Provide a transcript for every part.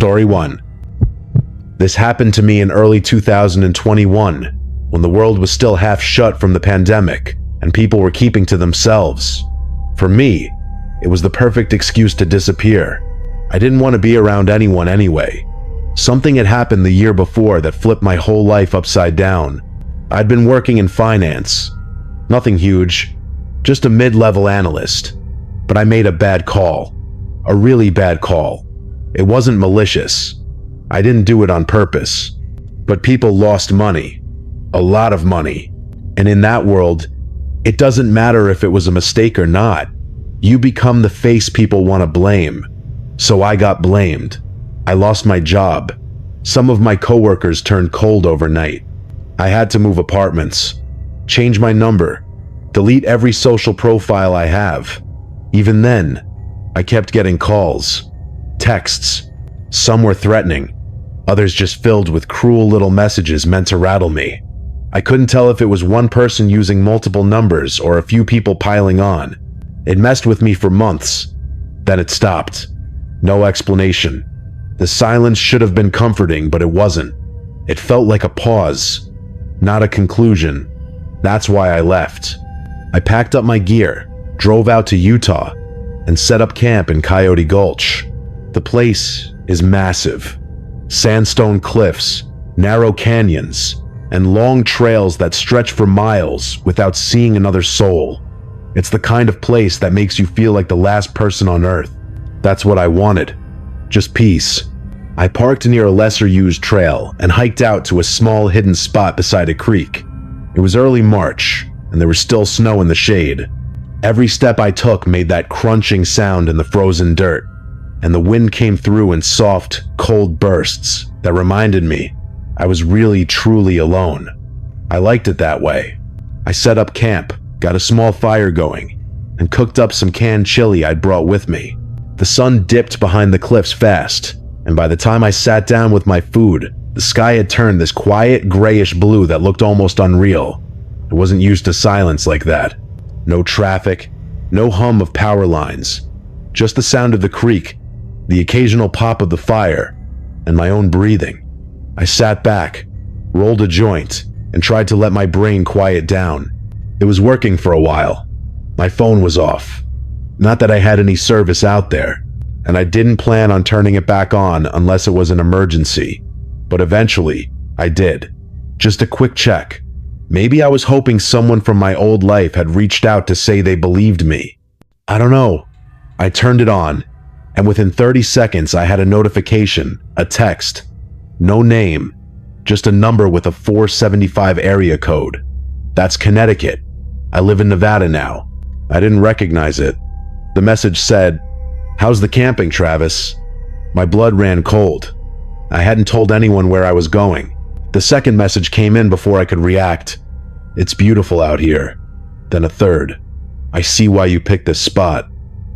Story 1. This happened to me in early 2021, when the world was still half shut from the pandemic and people were keeping to themselves. For me, it was the perfect excuse to disappear. I didn't want to be around anyone anyway. Something had happened the year before that flipped my whole life upside down. I'd been working in finance. Nothing huge, just a mid-level analyst. But I made a bad call. A really bad call. It wasn't malicious. I didn't do it on purpose. But people lost money. A lot of money. And in that world, it doesn't matter if it was a mistake or not. You become the face people want to blame. So I got blamed. I lost my job. Some of my coworkers turned cold overnight. I had to move apartments, change my number, delete every social profile I have. Even then, I kept getting calls, texts. Some were threatening, others just filled with cruel little messages meant to rattle me. I couldn't tell if it was one person using multiple numbers or a few people piling on. It messed with me for months. Then it stopped. No explanation. The silence should have been comforting, but it wasn't. It felt like a pause, not a conclusion. That's why I left. I packed up my gear, drove out to Utah, and set up camp in Coyote Gulch. The place is massive. Sandstone cliffs, narrow canyons, and long trails that stretch for miles without seeing another soul. It's the kind of place that makes you feel like the last person on earth. That's what I wanted. Just peace. I parked near a lesser-used trail and hiked out to a small hidden spot beside a creek. It was early March, and there was still snow in the shade. Every step I took made that crunching sound in the frozen dirt, and the wind came through in soft, cold bursts that reminded me I was really, truly alone. I liked it that way. I set up camp, got a small fire going, and cooked up some canned chili I'd brought with me. The sun dipped behind the cliffs fast, and by the time I sat down with my food, the sky had turned this quiet, grayish blue that looked almost unreal. I wasn't used to silence like that. No traffic, no hum of power lines, just the sound of the creek, the occasional pop of the fire, and my own breathing. I sat back, rolled a joint, and tried to let my brain quiet down. It was working for a while. My phone was off. Not that I had any service out there, and I didn't plan on turning it back on unless it was an emergency. But eventually, I did. Just a quick check. Maybe I was hoping someone from my old life had reached out to say they believed me. I don't know. I turned it on, and within 30 seconds I had a notification, a text. No name, just a number with a 475 area code. That's Connecticut. I live in Nevada now. I didn't recognize it. The message said, "How's the camping, Travis?" My blood ran cold. I hadn't told anyone where I was going. The second message came in before I could react. "It's beautiful out here." Then a third. "I see why you picked this spot."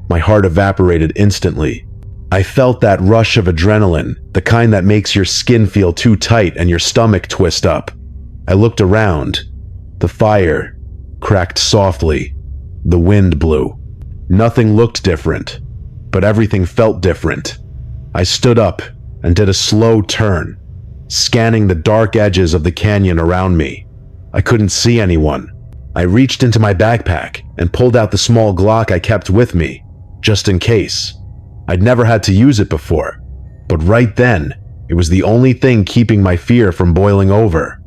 My heart evaporated instantly. I felt that rush of adrenaline, the kind that makes your skin feel too tight and your stomach twist up. I looked around. The fire cracked softly. The wind blew. Nothing looked different, but everything felt different. I stood up and did a slow turn, scanning the dark edges of the canyon around me. I couldn't see anyone. I reached into my backpack and pulled out the small Glock I kept with me, just in case. I'd never had to use it before, but right then, it was the only thing keeping my fear from boiling over.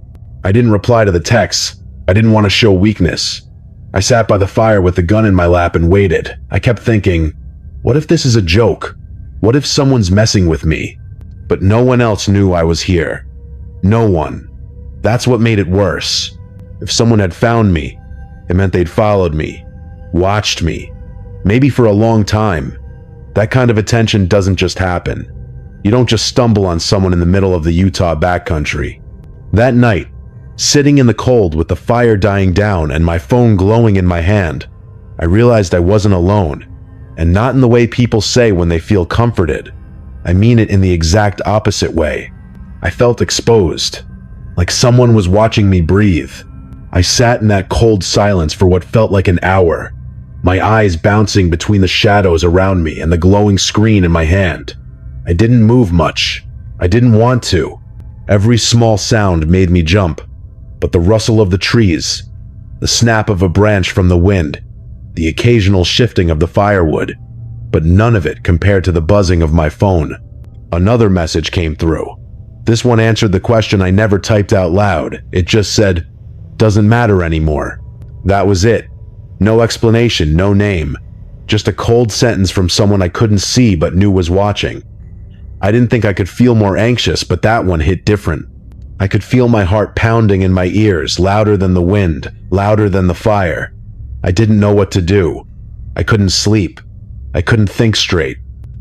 I didn't reply to the texts. I didn't want to show weakness. I sat by the fire with the gun in my lap and waited. I kept thinking, what if this is a joke? What if someone's messing with me? But no one else knew I was here. No one. That's what made it worse. If someone had found me, it meant they'd followed me, watched me, maybe for a long time. That kind of attention doesn't just happen. You don't just stumble on someone in the middle of the Utah backcountry. That night, sitting in the cold with the fire dying down and my phone glowing in my hand, I realized I wasn't alone, and not in the way people say when they feel comforted. I mean it in the exact opposite way. I felt exposed, like someone was watching me breathe. I sat in that cold silence for what felt like an hour, my eyes bouncing between the shadows around me and the glowing screen in my hand. I didn't move much. I didn't want to. Every small sound made me jump, but the rustle of the trees, the snap of a branch from the wind, the occasional shifting of the firewood, but none of it compared to the buzzing of my phone. Another message came through. This one answered the question I never typed out loud. It just said, "Doesn't matter anymore." That was it. No explanation, no name. Just a cold sentence from someone I couldn't see but knew was watching. I didn't think I could feel more anxious, but that one hit different. I could feel my heart pounding in my ears, louder than the wind, louder than the fire. I didn't know what to do. I couldn't sleep. I couldn't think straight.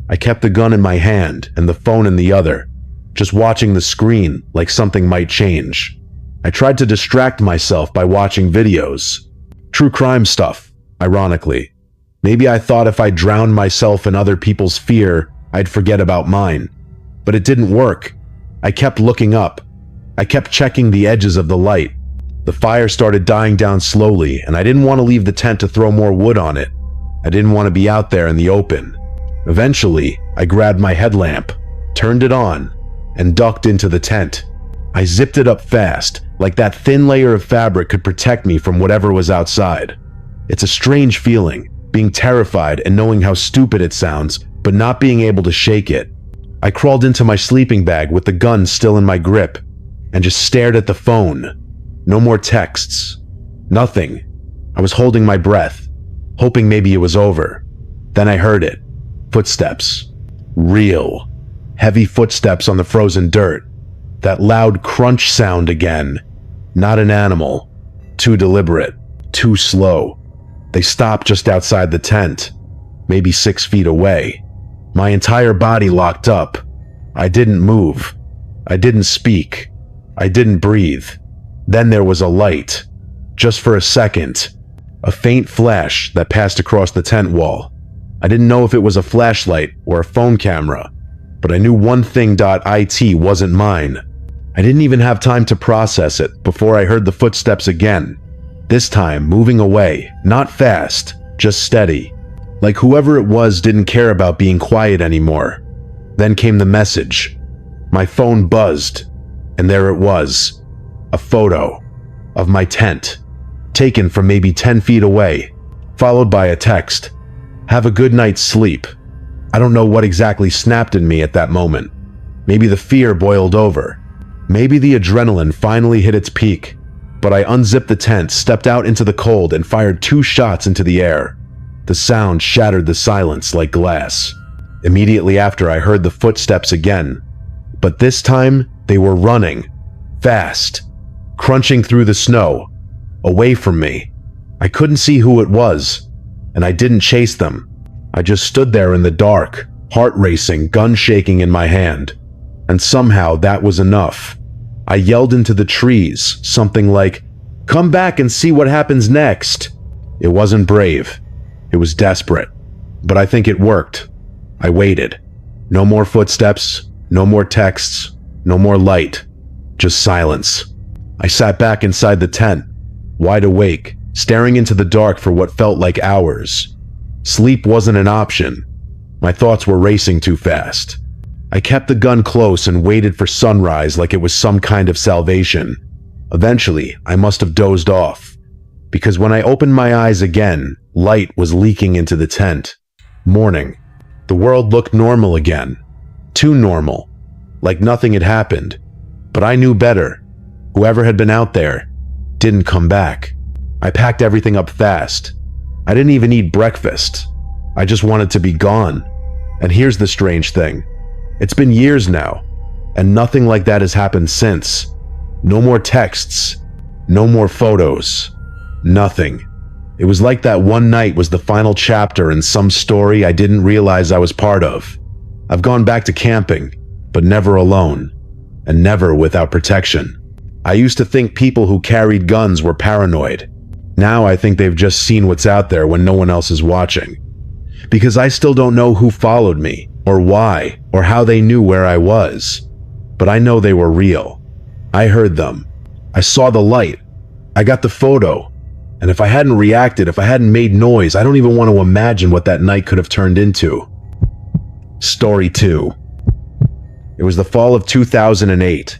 I kept the gun in my hand and the phone in the other, just watching the screen like something might change. I tried to distract myself by watching videos. True crime stuff, ironically. Maybe I thought if I drowned myself in other people's fear, I'd forget about mine. But it didn't work. I kept looking up. I kept checking the edges of the light. The fire started dying down slowly, and I didn't want to leave the tent to throw more wood on it. I didn't want to be out there in the open. Eventually, I grabbed my headlamp, turned it on, and ducked into the tent. I zipped it up fast, like that thin layer of fabric could protect me from whatever was outside. It's a strange feeling, being terrified and knowing how stupid it sounds, but not being able to shake it. I crawled into my sleeping bag with the gun still in my grip, and just stared at the phone. No more texts. Nothing. I was holding my breath, hoping maybe it was over. Then I heard it. Footsteps. Real. Heavy footsteps on the frozen dirt. That loud crunch sound again. Not an animal. Too deliberate. Too slow. They stopped just outside the tent, maybe 6 feet away. My entire body locked up. I didn't move. I didn't speak. I didn't breathe. Then there was a light. Just for a second. A faint flash that passed across the tent wall. I didn't know if it was a flashlight or a phone camera, but I knew one thing. It wasn't mine. I didn't even have time to process it before I heard the footsteps again. This time moving away, not fast, just steady. Like whoever it was didn't care about being quiet anymore. Then came the message. My phone buzzed, and there it was. A photo of my tent, taken from maybe 10 feet away, followed by a text. Have a good night's sleep. I don't know what exactly snapped in me at that moment. Maybe the fear boiled over. Maybe the adrenaline finally hit its peak. But I unzipped the tent, stepped out into the cold, and fired 2 shots into the air. The sound shattered the silence like glass. Immediately after, I heard the footsteps again. But this time, they were running. Fast. Crunching through the snow. Away from me. I couldn't see who it was. And I didn't chase them. I just stood there in the dark, heart racing, gun shaking in my hand. And somehow that was enough. I yelled into the trees, something like, "Come back and see what happens next." It wasn't brave. It was desperate. But I think it worked. I waited. No more footsteps, no more texts, no more light. Just silence. I sat back inside the tent, wide awake, staring into the dark for what felt like hours. Sleep wasn't an option. My thoughts were racing too fast. I kept the gun close and waited for sunrise like it was some kind of salvation. Eventually, I must have dozed off, because when I opened my eyes again, light was leaking into the tent. Morning. The world looked normal again. Too normal. Like nothing had happened. But I knew better. Whoever had been out there didn't come back. I packed everything up fast. I didn't even eat breakfast. I just wanted to be gone. And here's the strange thing. It's been years now, and nothing like that has happened since. No more texts. No more photos. Nothing. It was like that one night was the final chapter in some story I didn't realize I was part of. I've gone back to camping, but never alone, and never without protection. I used to think people who carried guns were paranoid. Now I think they've just seen what's out there when no one else is watching. Because I still don't know who followed me, or why, or how they knew where I was. But I know they were real. I heard them. I saw the light. I got the photo. And if I hadn't reacted, if I hadn't made noise, I don't even want to imagine what that night could have turned into. Story 2. It was the fall of 2008,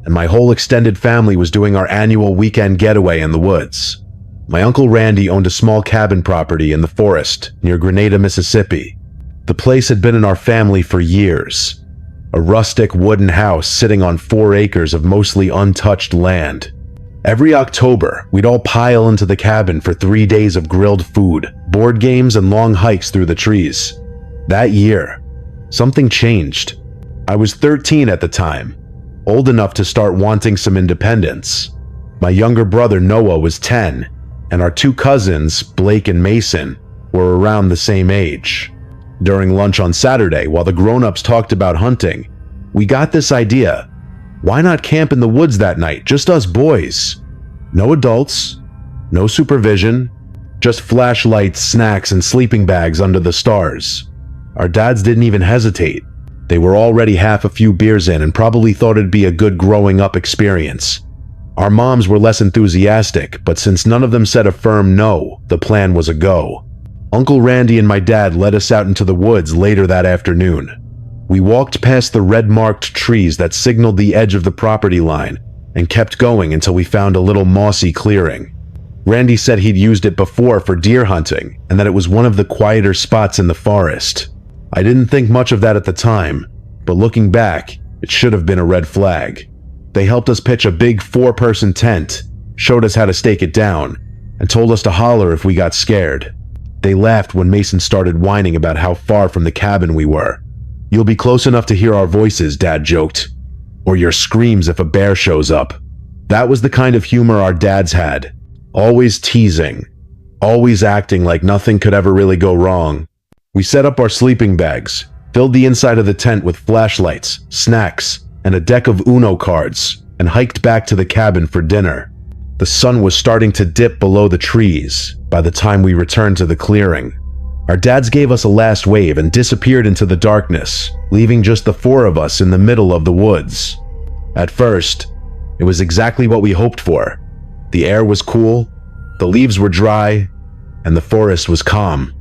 and my whole extended family was doing our annual weekend getaway in the woods. My Uncle Randy owned a small cabin property in the forest near Grenada, Mississippi. The place had been in our family for years. A rustic wooden house sitting on 4 acres of mostly untouched land. Every October, we'd all pile into the cabin for 3 days of grilled food, board games, and long hikes through the trees. That year, something changed. I was 13 at the time, old enough to start wanting some independence. My younger brother Noah was 10, and our 2 cousins, Blake and Mason, were around the same age. During lunch on Saturday, while the grown-ups talked about hunting, we got this idea. Why not camp in the woods that night, just us boys? No adults, no supervision, just flashlights, snacks, and sleeping bags under the stars. Our dads didn't even hesitate. They were already half a few beers in and probably thought it'd be a good growing up experience. Our moms were less enthusiastic, but since none of them said a firm no, the plan was a go. Uncle Randy and my dad led us out into the woods later that afternoon. We walked past the red-marked trees that signaled the edge of the property line and kept going until we found a little mossy clearing. Randy said he'd used it before for deer hunting and that it was one of the quieter spots in the forest. I didn't think much of that at the time, but looking back, it should have been a red flag. They helped us pitch a big 4-person tent, showed us how to stake it down, and told us to holler if we got scared. They laughed when Mason started whining about how far from the cabin we were. "You'll be close enough to hear our voices," Dad joked. "Or your screams if a bear shows up." That was the kind of humor our dads had. Always teasing. Always acting like nothing could ever really go wrong. We set up our sleeping bags, filled the inside of the tent with flashlights, snacks, and a deck of Uno cards, and hiked back to the cabin for dinner. The sun was starting to dip below the trees by the time we returned to the clearing. Our dads gave us a last wave and disappeared into the darkness, leaving just the 4 of us in the middle of the woods. At first, it was exactly what we hoped for. The air was cool, the leaves were dry, and the forest was calm.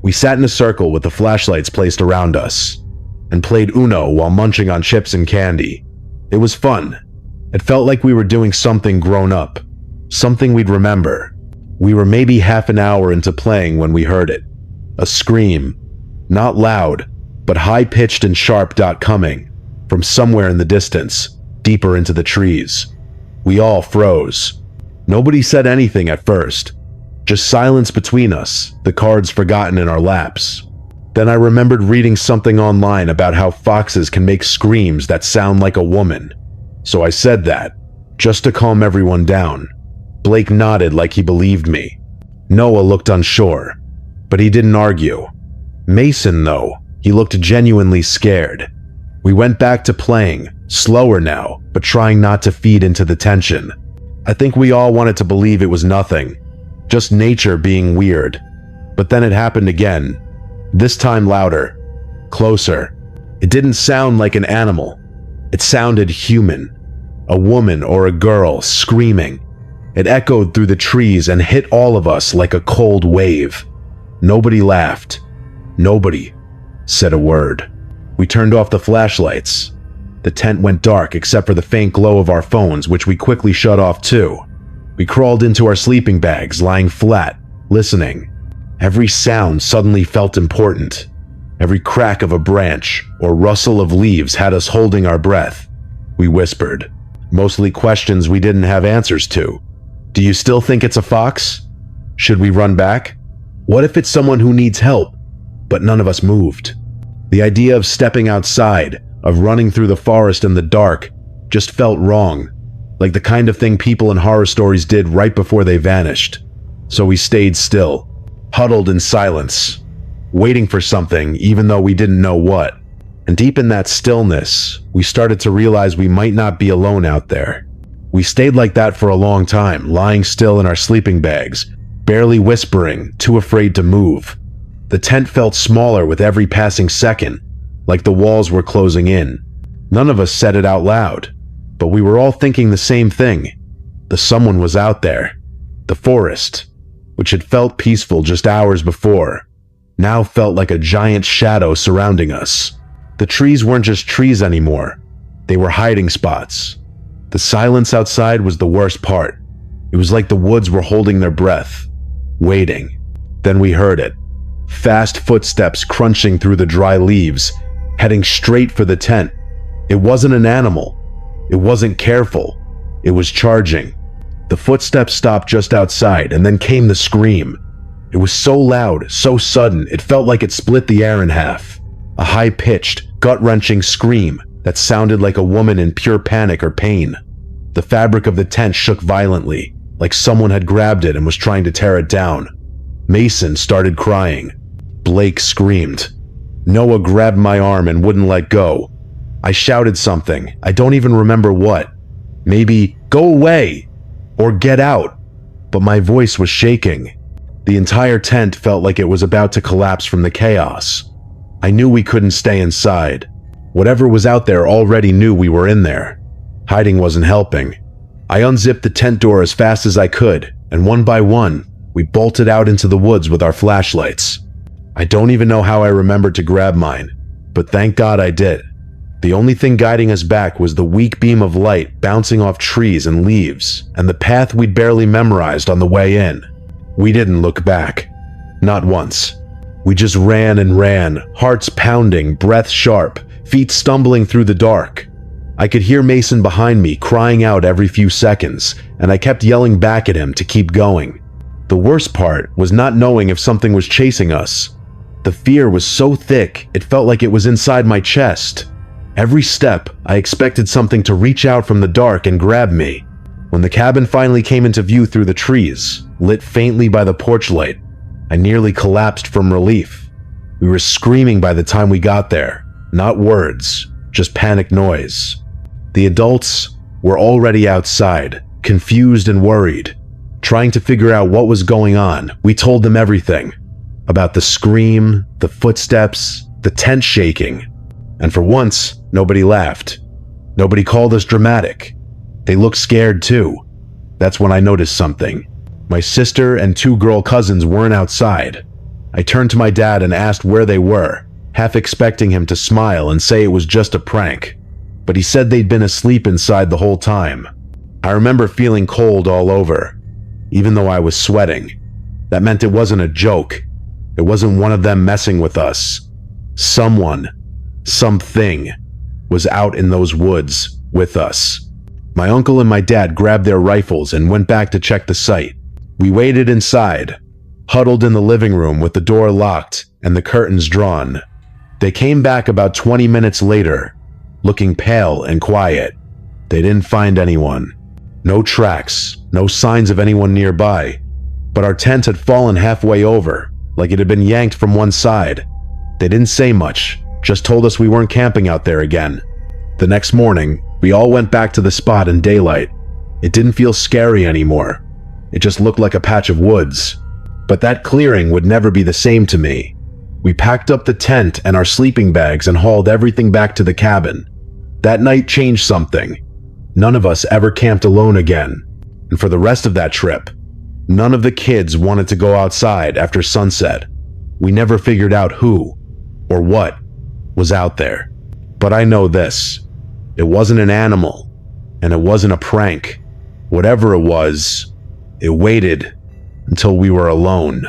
We sat in a circle with the flashlights placed around us, and played Uno while munching on chips and candy. It was fun. It felt like we were doing something grown up, something we'd remember. We were maybe half an hour into playing when we heard it. A scream, not loud, but high-pitched and sharp, coming from somewhere in the distance, deeper into the trees. We all froze. Nobody said anything at first. Just silence between us, the cards forgotten in our laps. Then I remembered reading something online about how foxes can make screams that sound like a woman. So I said that, just to calm everyone down. Blake nodded like he believed me. Noah looked unsure, but he didn't argue. Mason, though, he looked genuinely scared. We went back to playing, slower now, but trying not to feed into the tension. I think we all wanted to believe it was nothing, just nature being weird. But then it happened again. This time louder, closer. It didn't sound like an animal. It sounded human. A woman or a girl screaming. It echoed through the trees and hit all of us like a cold wave. Nobody laughed. Nobody said a word. We turned off the flashlights. The tent went dark except for the faint glow of our phones, which we quickly shut off too. We crawled into our sleeping bags, lying flat, listening. Every sound suddenly felt important. Every crack of a branch or rustle of leaves had us holding our breath. We whispered, mostly questions we didn't have answers to. Do you still think it's a fox? Should we run back? What if it's someone who needs help? But none of us moved. The idea of stepping outside, of running through the forest in the dark, just felt wrong, like the kind of thing people in horror stories did right before they vanished. So we stayed still, huddled in silence, waiting for something even though we didn't know what. And deep in that stillness, we started to realize we might not be alone out there. We stayed like that for a long time, lying still in our sleeping bags, barely whispering, too afraid to move. The tent felt smaller with every passing second, like the walls were closing in. None of us said it out loud, but we were all thinking the same thing. The someone was out there. The forest, which had felt peaceful just hours before, now felt like a giant shadow surrounding us. The trees weren't just trees anymore. They were hiding spots. The silence outside was the worst part. It was like the woods were holding their breath, waiting. Then we heard it. Fast footsteps crunching through the dry leaves, heading straight for the tent. It wasn't an animal. It wasn't careful. It was charging. The footsteps stopped just outside, and then came the scream. It was so loud, so sudden, it felt like it split the air in half. A high-pitched, gut-wrenching scream that sounded like a woman in pure panic or pain. The fabric of the tent shook violently, like someone had grabbed it and was trying to tear it down. Mason started crying. Blake screamed. Noah grabbed my arm and wouldn't let go. I shouted something, I don't even remember what. Maybe, "Go away!" or "Get out!" But my voice was shaking. The entire tent felt like it was about to collapse from the chaos. I knew we couldn't stay inside. Whatever was out there already knew we were in there. Hiding wasn't helping. I unzipped the tent door as fast as I could, and one by one, we bolted out into the woods with our flashlights. I don't even know how I remembered to grab mine, but thank God I did. The only thing guiding us back was the weak beam of light bouncing off trees and leaves, and the path we'd barely memorized on the way in. We didn't look back. Not once. We just ran and ran, hearts pounding, breath sharp, feet stumbling through the dark. I could hear Mason behind me crying out every few seconds, and I kept yelling back at him to keep going. The worst part was not knowing if something was chasing us. The fear was so thick, it felt like it was inside my chest. Every step, I expected something to reach out from the dark and grab me. When the cabin finally came into view through the trees, lit faintly by the porch light, I nearly collapsed from relief. We were screaming by the time we got there, not words, just panic noise. The adults were already outside, confused and worried. Trying to figure out what was going on, we told them everything. About the scream, the footsteps, the tent shaking. And for once, nobody laughed. Nobody called us dramatic. They looked scared too. That's when I noticed something. My sister and 2 girl cousins weren't outside. I turned to my dad and asked where they were, half expecting him to smile and say it was just a prank. But he said they'd been asleep inside the whole time. I remember feeling cold all over, even though I was sweating. That meant it wasn't a joke. It wasn't one of them messing with us. Someone, something, was out in those woods with us. My uncle and my dad grabbed their rifles and went back to check the site. We waited inside, huddled in the living room with the door locked and the curtains drawn. They came back about 20 minutes later, looking pale and quiet. They didn't find anyone. No tracks, no signs of anyone nearby. But our tent had fallen halfway over, like it had been yanked from one side. They didn't say much, just told us we weren't camping out there again. The next morning, we all went back to the spot in daylight. It didn't feel scary anymore. It just looked like a patch of woods. But that clearing would never be the same to me. We packed up the tent and our sleeping bags and hauled everything back to the cabin. That night changed something. None of us ever camped alone again. And for the rest of that trip, none of the kids wanted to go outside after sunset. We never figured out who or what was out there. But I know this. It wasn't an animal, and it wasn't a prank. Whatever it was, it waited until we were alone,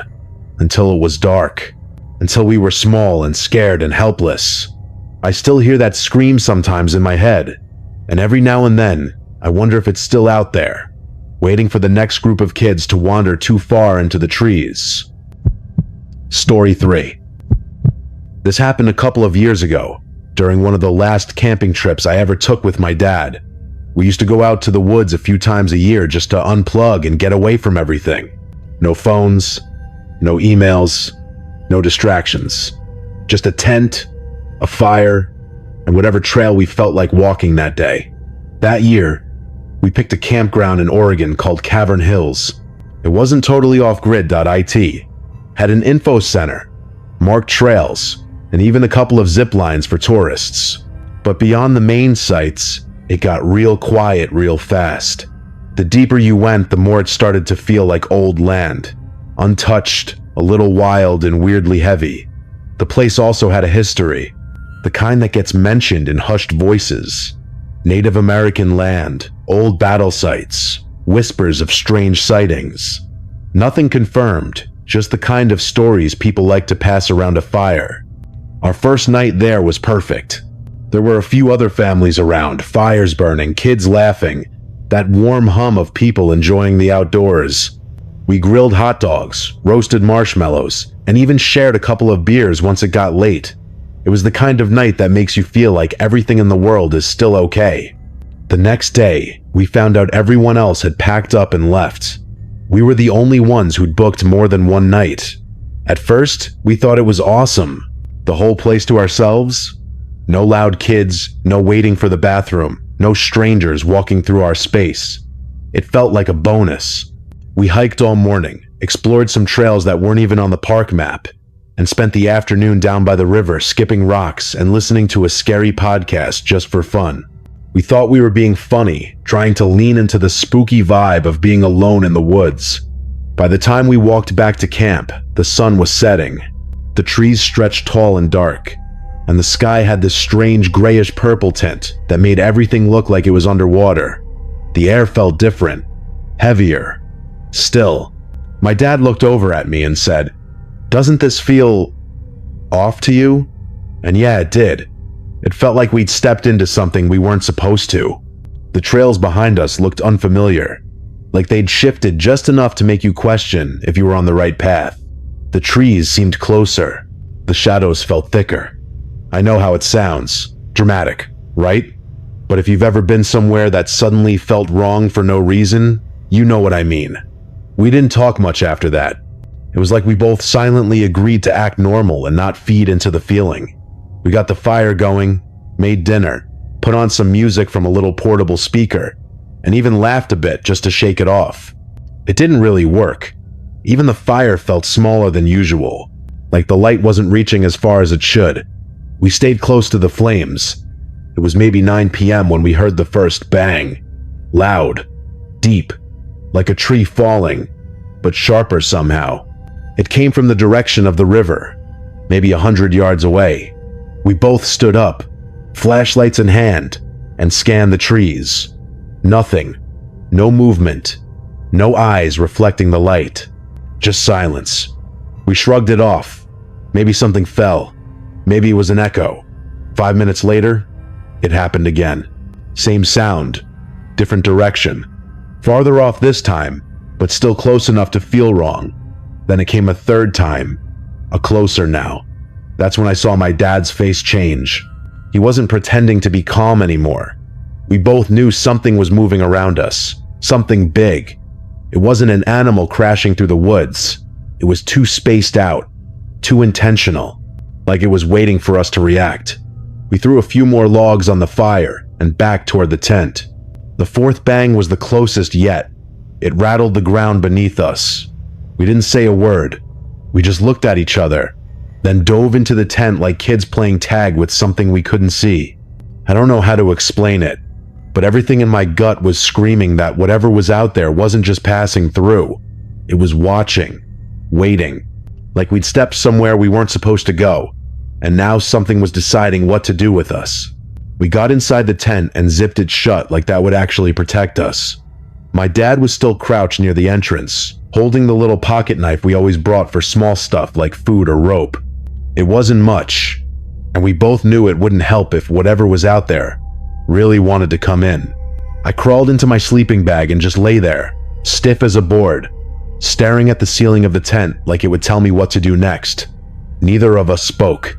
until it was dark, until we were small and scared and helpless. I still hear that scream sometimes in my head, and every now and then, I wonder if it's still out there, waiting for the next group of kids to wander too far into the trees. Story 3. This happened a couple of years ago, during one of the last camping trips I ever took with my dad. We used to go out to the woods a few times a year just to unplug and get away from everything. No phones, no emails, no distractions. Just a tent, a fire, and whatever trail we felt like walking that day. That year, we picked a campground in Oregon called Cavern Hills. It wasn't totally off-grid.it. Had an info center, marked trails, and even a couple of zip lines for tourists. But beyond the main sites, it got real quiet real fast. The deeper you went, the more it started to feel like old land. Untouched, a little wild and weirdly heavy. The place also had a history, the kind that gets mentioned in hushed voices. Native American land, old battle sites, whispers of strange sightings. Nothing confirmed, just the kind of stories people like to pass around a fire. Our first night there was perfect. There were a few other families around, fires burning, kids laughing, that warm hum of people enjoying the outdoors. We grilled hot dogs, roasted marshmallows, and even shared a couple of beers once it got late. It was the kind of night that makes you feel like everything in the world is still okay. The next day, we found out everyone else had packed up and left. We were the only ones who'd booked more than one night. At first, we thought it was awesome. The whole place to ourselves? No loud kids, no waiting for the bathroom, no strangers walking through our space. It felt like a bonus. We hiked all morning, explored some trails that weren't even on the park map, and spent the afternoon down by the river skipping rocks and listening to a scary podcast just for fun. We thought we were being funny, trying to lean into the spooky vibe of being alone in the woods. By the time we walked back to camp, the sun was setting. The trees stretched tall and dark, and the sky had this strange grayish-purple tint that made everything look like it was underwater. The air felt different, heavier, still. My dad looked over at me and said, "Doesn't this feel off to you?" And yeah, it did. It felt like we'd stepped into something we weren't supposed to. The trails behind us looked unfamiliar, like they'd shifted just enough to make you question if you were on the right path. The trees seemed closer. The shadows felt thicker. I know how it sounds. Dramatic, right? But if you've ever been somewhere that suddenly felt wrong for no reason, you know what I mean. We didn't talk much after that. It was like we both silently agreed to act normal and not feed into the feeling. We got the fire going, made dinner, put on some music from a little portable speaker, and even laughed a bit just to shake it off. It didn't really work. Even the fire felt smaller than usual, like the light wasn't reaching as far as it should. We stayed close to the flames. It was maybe 9 p.m. when we heard the first bang. Loud, deep, like a tree falling, but sharper somehow. It came from the direction of the river, maybe 100 yards away. We both stood up, flashlights in hand, and scanned the trees. Nothing. No movement. No eyes reflecting the light. Just silence. We shrugged it off. Maybe something fell. Maybe it was an echo. 5 minutes later, it happened again. Same sound, different direction. Farther off this time, but still close enough to feel wrong. Then it came a third time, a closer now. That's when I saw my dad's face change. He wasn't pretending to be calm anymore. We both knew something was moving around us, something big. It wasn't an animal crashing through the woods. It was too spaced out, too intentional, like it was waiting for us to react. We threw a few more logs on the fire and back toward the tent. The fourth bang was the closest yet. It rattled the ground beneath us. We didn't say a word. We just looked at each other, then dove into the tent like kids playing tag with something we couldn't see. I don't know how to explain it, but everything in my gut was screaming that whatever was out there wasn't just passing through. It was watching, waiting, like we'd stepped somewhere we weren't supposed to go, and now something was deciding what to do with us. We got inside the tent and zipped it shut like that would actually protect us. My dad was still crouched near the entrance, holding the little pocket knife we always brought for small stuff like food or rope. It wasn't much, and we both knew it wouldn't help if whatever was out there really wanted to come in. I crawled into my sleeping bag and just lay there, stiff as a board, staring at the ceiling of the tent like it would tell me what to do next. Neither of us spoke.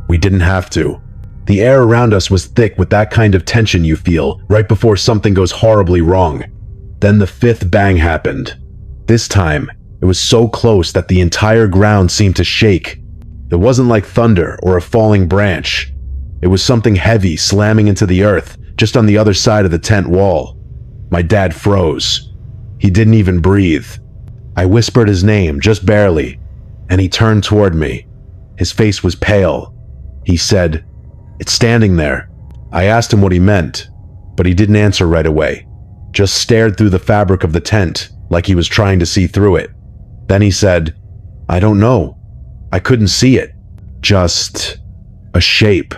We didn't have to. The air around us was thick with that kind of tension you feel right before something goes horribly wrong. Then the fifth bang happened. This time, it was so close that the entire ground seemed to shake. It wasn't like thunder or a falling branch. It was something heavy slamming into the earth just on the other side of the tent wall. My dad froze. He didn't even breathe. I whispered his name, just barely, and he turned toward me. His face was pale. He said, "It's standing there." I asked him what he meant, but he didn't answer right away. Just stared through the fabric of the tent like he was trying to see through it. Then he said, "I don't know. I couldn't see it. Just a shape,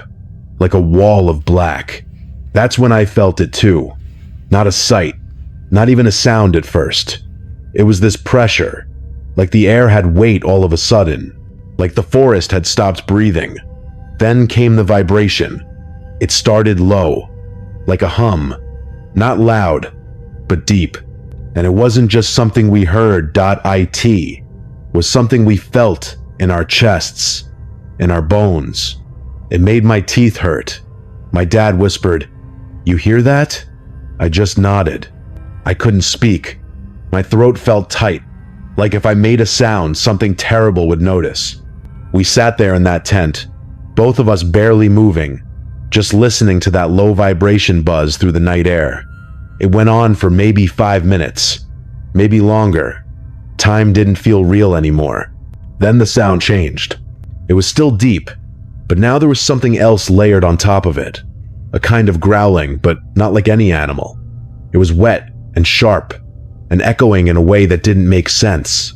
like a wall of black. That's when I felt it too. Not a sight, not even a sound at first. It was this pressure, like the air had weight all of a sudden, like the forest had stopped breathing. Then came the vibration. It started low, like a hum, not loud, but deep. And it wasn't just something we heard, it was something we felt in our chests, in our bones. It made my teeth hurt. My dad whispered, "You hear that?" I just nodded. I couldn't speak. My throat felt tight, like if I made a sound, something terrible would notice. We sat there in that tent, both of us barely moving, just listening to that low vibration buzz through the night air. It went on for maybe 5 minutes, maybe longer. Time didn't feel real anymore. Then the sound changed. It was still deep, but now there was something else layered on top of it. A kind of growling, but not like any animal. It was wet and sharp, and echoing in a way that didn't make sense.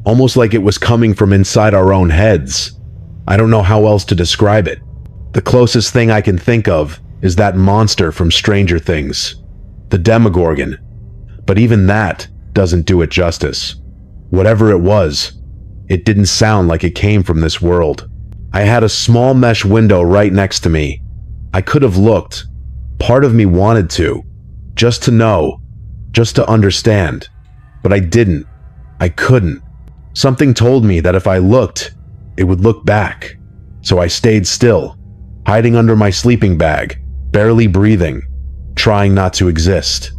Almost like it was coming from inside our own heads. I don't know how else to describe it. The closest thing I can think of is that monster from Stranger Things, the Demogorgon. But even that doesn't do it justice. Whatever it was, it didn't sound like it came from this world. I had a small mesh window right next to me. I could have looked. Part of me wanted to, just to know, just to understand. But I didn't. I couldn't. Something told me that if I looked, it would look back. So I stayed still, hiding under my sleeping bag, barely breathing, trying not to exist.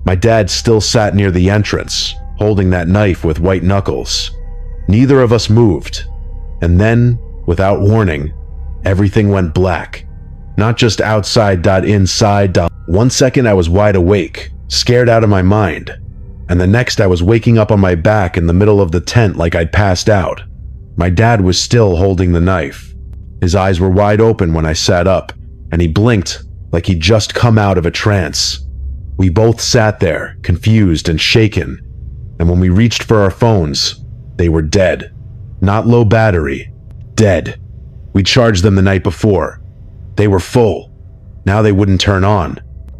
My dad still sat near the entrance, holding that knife with white knuckles. Neither of us moved. And then, without warning, everything went black. Not just outside, inside. 1 second I was wide awake, scared out of my mind. And the next I was waking up on my back in the middle of the tent like I'd passed out. My dad was still holding the knife. His eyes were wide open when I sat up, and he blinked like he'd just come out of a trance. We both sat there, confused and shaken, and when we reached for our phones, they were dead. Not low battery, dead. We charged them the night before. They were full. Now they wouldn't turn on.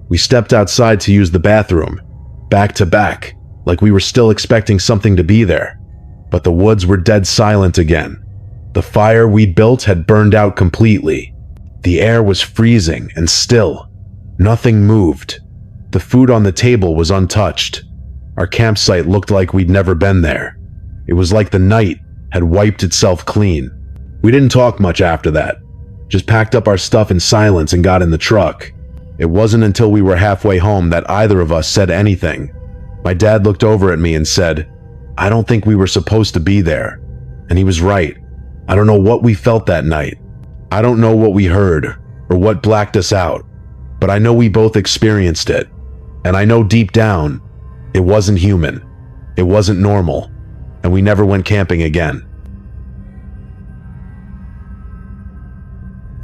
We stepped outside to use the bathroom, back to back, like we were still expecting something to be there. But the woods were dead silent again. The fire we'd built had burned out completely. The air was freezing and still. Nothing moved. The food on the table was untouched. Our campsite looked like we'd never been there. It was like the night had wiped itself clean. We didn't talk much after that. Just packed up our stuff in silence and got in the truck. It wasn't until we were halfway home that either of us said anything. My dad looked over at me and said, "I don't think we were supposed to be there." And he was right. I don't know what we felt that night. I don't know what we heard or what blacked us out, but I know we both experienced it. And I know deep down, it wasn't human. It wasn't normal. And we never went camping again.